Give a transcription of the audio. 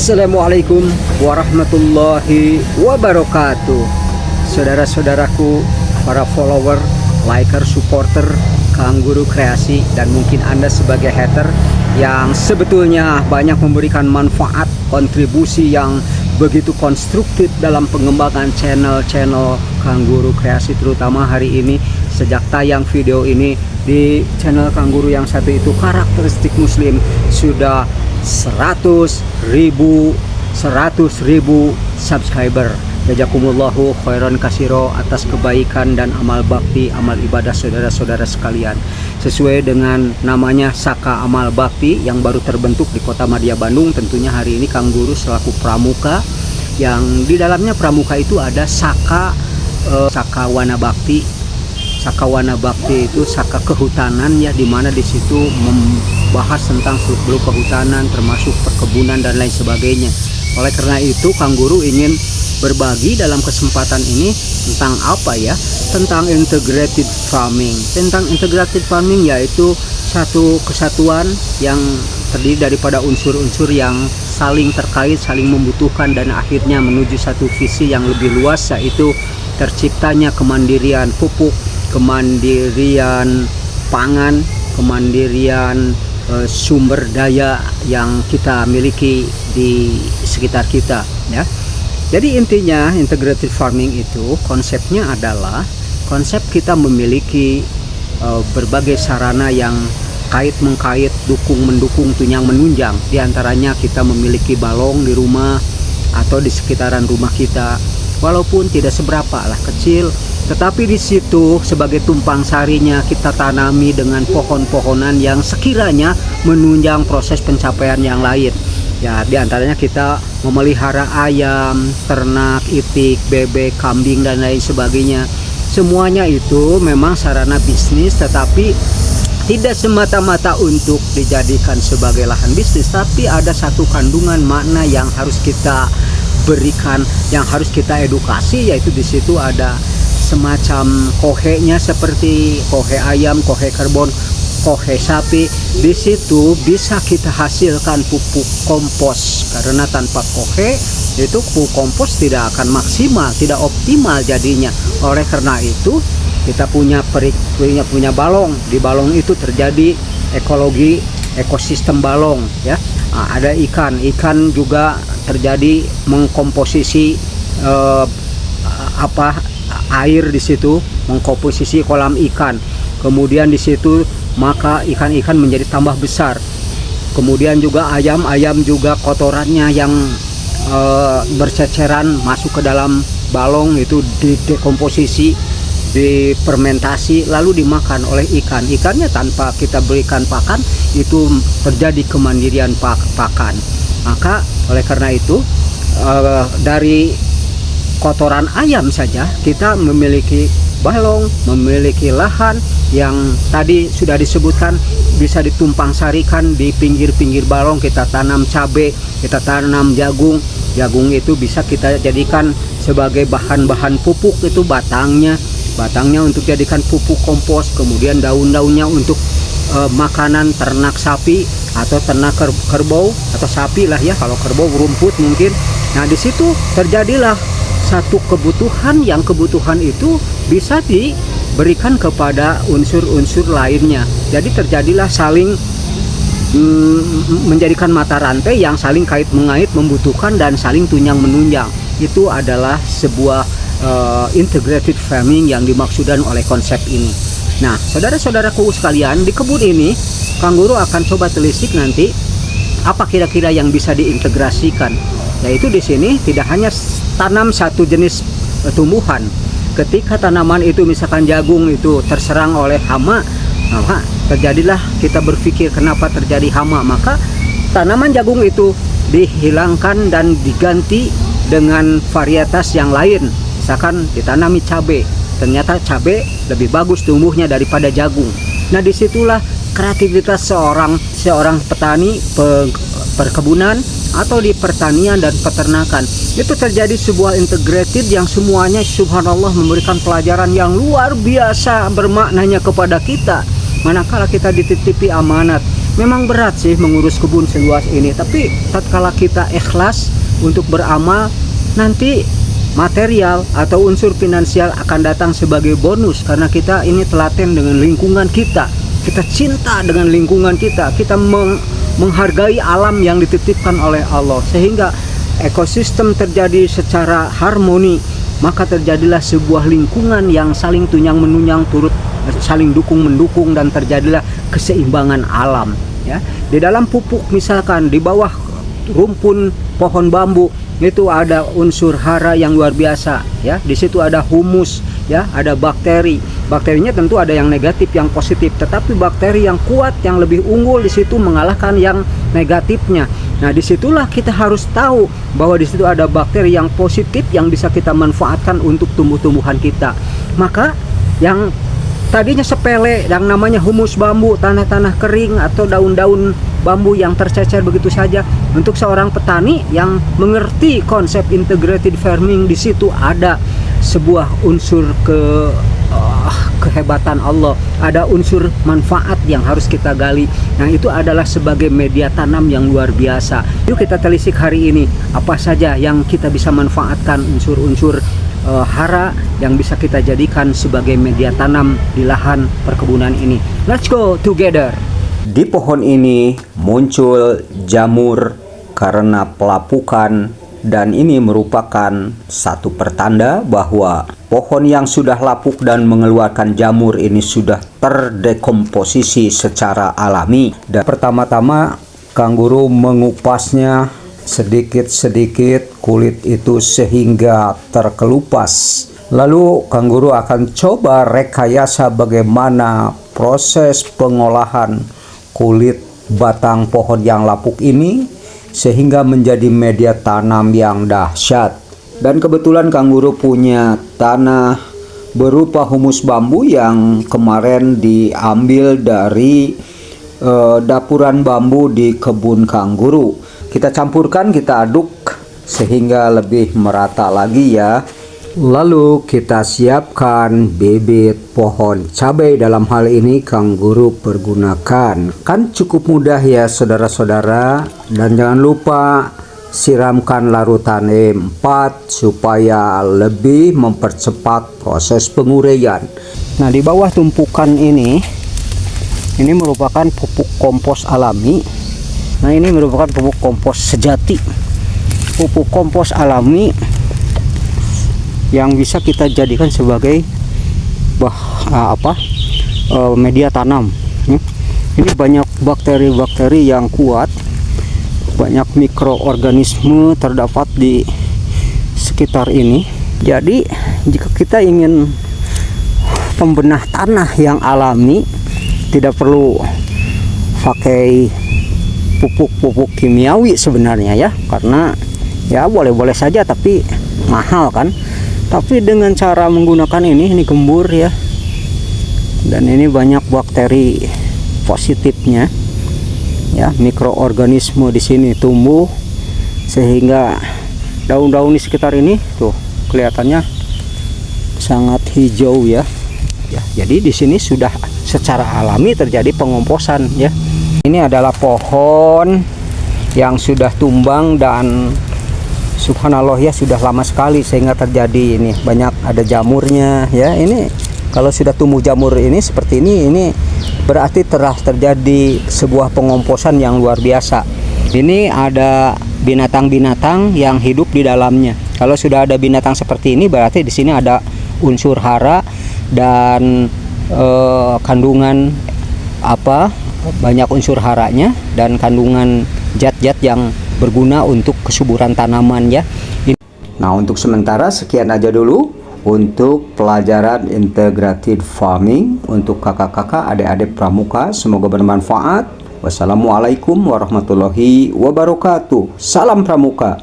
Assalamualaikum warahmatullahi wabarakatuh. Saudara-saudaraku, para follower, liker, supporter Kang Guru Kreasi, dan mungkin Anda sebagai hater yang sebetulnya banyak memberikan manfaat, kontribusi yang begitu konstruktif dalam pengembangan channel Kang Guru Kreasi, terutama hari ini sejak tayang video ini di channel Kang Guru yang satu itu, karakteristik muslim, sudah 100.000 subscriber. Jazakumullahu khairan kasiro atas kebaikan dan amal bakti, amal ibadah saudara-saudara sekalian. Sesuai dengan namanya Saka Amal Bakti yang baru terbentuk di Kota Madya Bandung, tentunya hari ini Kang Guru selaku pramuka, yang di dalamnya pramuka itu ada Saka Wana Bakti. Saka Wana Bakti itu saka kehutanan, ya, dimana di situ membahas tentang seluk-beluk kehutanan, termasuk perkebunan dan lain sebagainya. Oleh karena itu Kang Guru ingin berbagi dalam kesempatan ini tentang apa, ya? Tentang integrated farming. Tentang integrated farming yaitu satu kesatuan yang terdiri daripada unsur-unsur yang saling terkait, saling membutuhkan, dan akhirnya menuju satu visi yang lebih luas, yaitu terciptanya kemandirian pupuk, kemandirian pangan, kemandirian sumber daya yang kita miliki di sekitar kita, ya. Jadi intinya integrated farming itu konsepnya adalah konsep kita memiliki berbagai sarana yang kait mengkait, dukung mendukung, tunyang menunjang. Di antaranya kita memiliki balong di rumah atau di sekitaran rumah kita, walaupun tidak seberapa lah, kecil, tetapi di situ sebagai tumpang sarinya kita tanami dengan pohon-pohonan yang sekiranya menunjang proses pencapaian yang lain. Ya, di antaranya kita memelihara ayam, ternak, itik, bebek, kambing, dan lain sebagainya. Semuanya itu memang sarana bisnis, tetapi tidak semata-mata untuk dijadikan sebagai lahan bisnis, tapi ada satu kandungan makna yang harus kita berikan, yang harus kita edukasi, yaitu di situ ada semacam kohenya, seperti kohe ayam, kohe kerbon, kohe sapi. Di situ bisa kita hasilkan pupuk kompos, karena tanpa kohe itu pupuk kompos tidak akan maksimal, tidak optimal jadinya. Oleh karena itu kita punya balong. Di balong itu terjadi ekologi, ekosistem balong, ya. Nah, ada ikan juga terjadi mengkomposisi air di situ, mengkomposisi kolam ikan. Kemudian di situ maka ikan-ikan menjadi tambah besar. Kemudian juga ayam juga kotorannya yang berceceran masuk ke dalam balong itu didekomposisi, difermentasi, lalu dimakan oleh ikan. Ikannya tanpa kita berikan pakan itu terjadi kemandirian pakan. Maka oleh karena itu dari kotoran ayam saja kita memiliki balong, memiliki lahan yang tadi sudah disebutkan bisa ditumpang sarikan. Di pinggir-pinggir balong kita tanam cabai, kita tanam jagung. Jagung itu bisa kita jadikan sebagai bahan-bahan pupuk, itu batangnya untuk jadikan pupuk kompos, kemudian daun-daunnya untuk makanan ternak sapi atau ternak kerbau atau sapi lah, ya, kalau kerbau rumput mungkin. Nah, di situ terjadilah satu kebutuhan, yang kebutuhan itu bisa diberikan kepada unsur-unsur lainnya. Jadi terjadilah saling menjadikan mata rantai yang saling kait mengait, membutuhkan dan saling tunyang menunjang. Itu adalah sebuah integrated farming yang dimaksudkan oleh konsep ini. Nah, saudara-saudaraku sekalian, di kebun ini Kang Guru akan coba telisik nanti apa kira-kira yang bisa diintegrasikan. Yaitu di sini tidak hanya tanam satu jenis tumbuhan. Ketika tanaman itu misalkan jagung itu terserang oleh hama, maka terjadilah kita berpikir kenapa terjadi hama, maka tanaman jagung itu dihilangkan dan diganti dengan varietas yang lain. Misalkan ditanami cabai, ternyata cabai lebih bagus tumbuhnya daripada jagung. Nah, disitulah kreativitas seorang petani perkebunan atau di pertanian dan peternakan. Itu terjadi sebuah integrated yang semuanya subhanallah memberikan pelajaran yang luar biasa bermaknanya kepada kita. Manakala kita dititipi amanat, memang berat sih mengurus kebun seluas ini, tapi tatkala kita ikhlas untuk beramal, nanti material atau unsur finansial akan datang sebagai bonus, karena kita ini telaten dengan lingkungan kita cinta dengan lingkungan kita menghargai alam yang dititipkan oleh Allah, sehingga ekosistem terjadi secara harmoni, maka terjadilah sebuah lingkungan yang saling tunyang menunyang, turut saling dukung mendukung, dan terjadilah keseimbangan alam ya. Di dalam pupuk misalkan di bawah rumpun pohon bambu itu ada unsur hara yang luar biasa ya. Di situ ada humus ya, ada bakteri. Bakterinya tentu ada yang negatif, yang positif, tetapi bakteri yang kuat, yang lebih unggul di situ mengalahkan yang negatifnya. Nah, disitulah kita harus tahu bahwa di situ ada bakteri yang positif yang bisa kita manfaatkan untuk tumbuh-tumbuhan kita. Maka yang tadinya sepele, yang namanya humus bambu, tanah-tanah kering atau daun-daun bambu yang tercecer begitu saja, untuk seorang petani yang mengerti konsep integrated farming, di situ ada sebuah unsur kehebatan Allah, ada unsur manfaat yang harus kita gali. Nah, itu adalah sebagai media tanam yang luar biasa. Yuk kita telisik hari ini apa saja yang kita bisa manfaatkan, unsur-unsur hara yang bisa kita jadikan sebagai media tanam di lahan perkebunan ini. Let's go together. Di pohon ini muncul jamur karena pelapukan, dan ini merupakan satu pertanda bahwa pohon yang sudah lapuk dan mengeluarkan jamur ini sudah terdekomposisi secara alami. Dan pertama-tama Kang Guru mengupasnya sedikit-sedikit kulit itu sehingga terkelupas. Lalu Kang Guru akan coba rekayasa bagaimana proses pengolahan kulit batang pohon yang lapuk ini sehingga menjadi media tanam yang dahsyat. Dan kebetulan Kang Guru punya tanah berupa humus bambu yang kemarin diambil dari dapuran bambu di kebun Kang Guru. Kita campurkan, kita aduk sehingga lebih merata lagi ya. Lalu kita siapkan bibit pohon cabai. Dalam hal ini Kang Guru pergunakan. Kan cukup mudah ya saudara-saudara. Dan jangan lupa siramkan larutan E4 supaya lebih mempercepat proses penguraian. Nah, di bawah tumpukan ini merupakan pupuk kompos alami. Nah, ini merupakan pupuk kompos sejati, pupuk kompos alami yang bisa kita jadikan sebagai media tanam. Ini banyak bakteri-bakteri yang kuat, banyak mikroorganisme terdapat di sekitar ini. Jadi jika kita ingin pembenah tanah yang alami, tidak perlu pakai pupuk-pupuk kimiawi sebenarnya ya, karena ya boleh-boleh saja tapi mahal kan. Tapi dengan cara menggunakan ini gembur ya, dan ini banyak bakteri positifnya ya, mikroorganisme di sini tumbuh sehingga daun-daun di sekitar ini tuh kelihatannya sangat hijau ya. Jadi di sini sudah secara alami terjadi pengomposan ya. Ini adalah pohon yang sudah tumbang dan subhanallah ya, sudah lama sekali sehingga terjadi ini banyak ada jamurnya ya. Ini kalau sudah tumbuh jamur ini seperti ini berarti telah terjadi sebuah pengomposan yang luar biasa. Ini ada binatang-binatang yang hidup di dalamnya. Kalau sudah ada binatang seperti ini berarti di sini ada unsur hara dan kandungan banyak unsur haranya dan kandungan zat-zat yang berguna untuk kesuburan tanaman ya. Nah, untuk sementara sekian aja dulu untuk pelajaran integrated farming untuk kakak-kakak, adik-adik pramuka. Semoga bermanfaat. Wassalamualaikum warahmatullahi wabarakatuh. Salam pramuka.